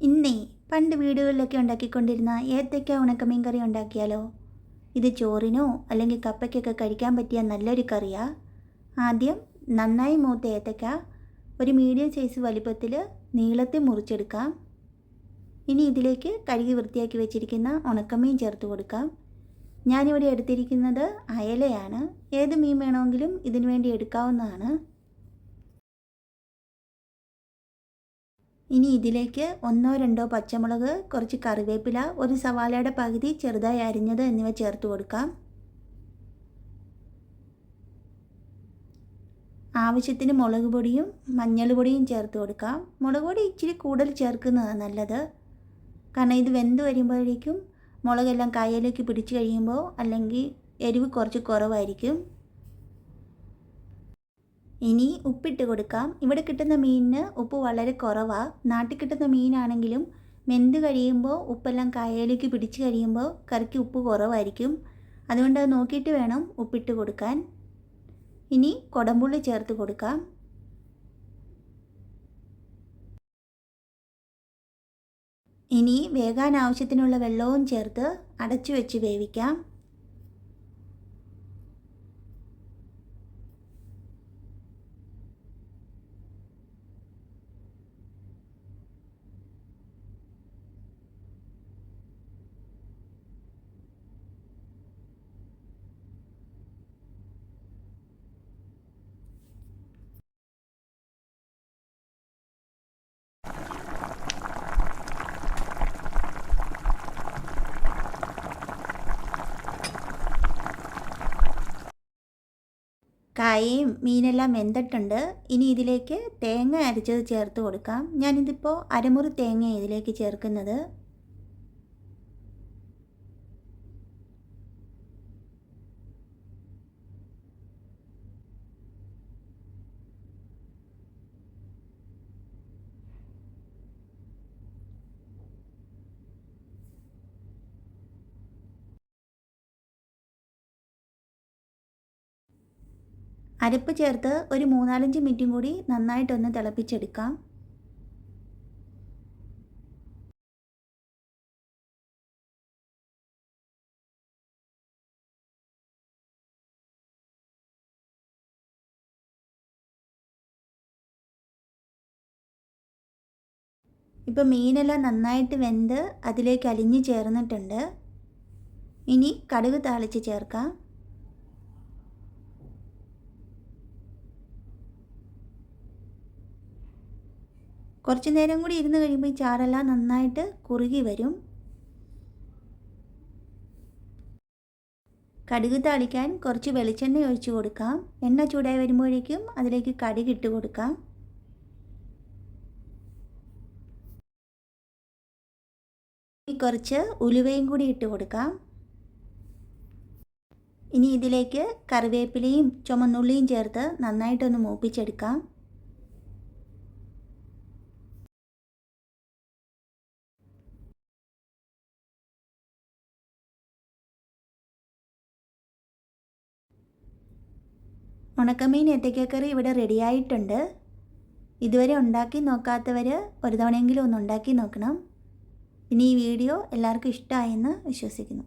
ഇന്നേ പണ്ട് വീടുകളിലൊക്കെ ഉണ്ടാക്കിക്കൊണ്ടിരുന്ന ഏത്തയ്ക്ക ഉണക്കമീൻ കറി ഉണ്ടാക്കിയാലോ? ഇത് ചോറിനോ അല്ലെങ്കിൽ കപ്പയ്ക്കൊക്കെ കഴിക്കാൻ പറ്റിയ നല്ലൊരു കറിയാണ്. ആദ്യം നന്നായി മൂത്ത ഏത്തയ്ക്ക ഒരു മീഡിയം സൈസ് വലിപ്പത്തിൽ നീളത്തിൽ മുറിച്ചെടുക്കാം. ഇനി ഇതിലേക്ക് കഴുകി വൃത്തിയാക്കി വെച്ചിരിക്കുന്ന ഉണക്കമീൻ ചേർത്ത് കൊടുക്കാം. ഞാനിവിടെ എടുത്തിരിക്കുന്നത് അയലയാണ്. ഏത് മീൻ വേണമെങ്കിലും ഇതിനു വേണ്ടി എടുക്കാവുന്നതാണ്. ഇനി ഇതിലേക്ക് 1-2 പച്ചമുളക്, കുറച്ച് കറിവേപ്പില, ഒരു സവാളയുടെ പകുതി ചെറുതായി അരിഞ്ഞത് എന്നിവ ചേർത്ത് കൊടുക്കാം. ആവശ്യത്തിന് മുളക് പൊടിയും മഞ്ഞൾ പൊടിയും ചേർത്ത് കൊടുക്കാം. മുളക് പൊടി ഇച്ചിരി കൂടുതൽ ചേർക്കുന്നതാണ് നല്ലത്. കാരണം ഇത് വെന്ത് വരുമ്പോഴേക്കും മുളകെല്ലാം കായയിലേക്ക് പിടിച്ച് കഴിയുമ്പോൾ അല്ലെങ്കിൽ എരിവ് കുറച്ച് കുറവായിരിക്കും. ഇനി ഉപ്പിട്ട് കൊടുക്കാം. ഇവിടെ കിട്ടുന്ന മീനിന് ഉപ്പ് വളരെ കുറവാണ്. നാട്ടിൽ കിട്ടുന്ന മീനാണെങ്കിലും വെന്ത് കഴിയുമ്പോൾ ഉപ്പെല്ലാം കായയിലേക്ക് പിടിച്ച് കഴിയുമ്പോൾ കറിക്ക് ഉപ്പ് കുറവായിരിക്കും. അതുകൊണ്ട് അത് നോക്കിയിട്ട് വേണം ഉപ്പിട്ട് കൊടുക്കാൻ. ഇനി കുടംപുള്ളി ചേർത്ത് കൊടുക്കാം. ഇനി വേകാൻ ആവശ്യത്തിനുള്ള വെള്ളവും ചേർത്ത് അടച്ചു വെച്ച് വേവിക്കാം. കായയും മീനെല്ലാം വെന്തിട്ടുണ്ട്. ഇനി ഇതിലേക്ക് തേങ്ങ അരച്ചത് ചേർത്ത് കൊടുക്കാം. ഞാനിതിപ്പോൾ അരമുറി തേങ്ങ ഇതിലേക്ക് ചേർക്കുന്നത്. അരപ്പ് ചേർത്ത് ഒരു 3-4 മിനിറ്റും കൂടി നന്നായിട്ടൊന്ന് തിളപ്പിച്ചെടുക്കാം. ഇപ്പോൾ മീനെല്ലാം നന്നായിട്ട് വെന്ത് അതിലേക്ക് അലിഞ്ഞ് ചേർന്നിട്ടുണ്ട്. ഇനി കടുക് താളിച്ച് ചേർക്കാം. കുറച്ച് നേരം കൂടി ഇരുന്ന് കഴിയുമ്പോൾ ഈ ചാറെല്ലാം നന്നായിട്ട് കുറുകി വരും. കടുക് താളിക്കാൻ കുറച്ച് വെളിച്ചെണ്ണ ഒഴിച്ച് കൊടുക്കാം. എണ്ണ ചൂടായി വരുമ്പോഴേക്കും അതിലേക്ക് കടുക് ഇട്ട് കൊടുക്കാം. കുറച്ച് ഉലുവയും കൂടി ഇട്ട് കൊടുക്കാം. ഇനി ഇതിലേക്ക് കറിവേപ്പിലയും ചുമന്നുള്ളിയും ചേർത്ത് നന്നായിട്ടൊന്ന് മൂപ്പിച്ചെടുക്കാം. ഉണക്കമീൻ ഏത്തയ്ക്കക്കറി ഇവിടെ റെഡിയായിട്ടുണ്ട്. ഇതുവരെ ഉണ്ടാക്കി നോക്കാത്തവർ ഒരു തവണയെങ്കിലും ഒന്ന് ഉണ്ടാക്കി നോക്കണം. ഇനി ഈ വീഡിയോ എല്ലാവർക്കും ഇഷ്ടമായെന്ന് വിശ്വസിക്കുന്നു.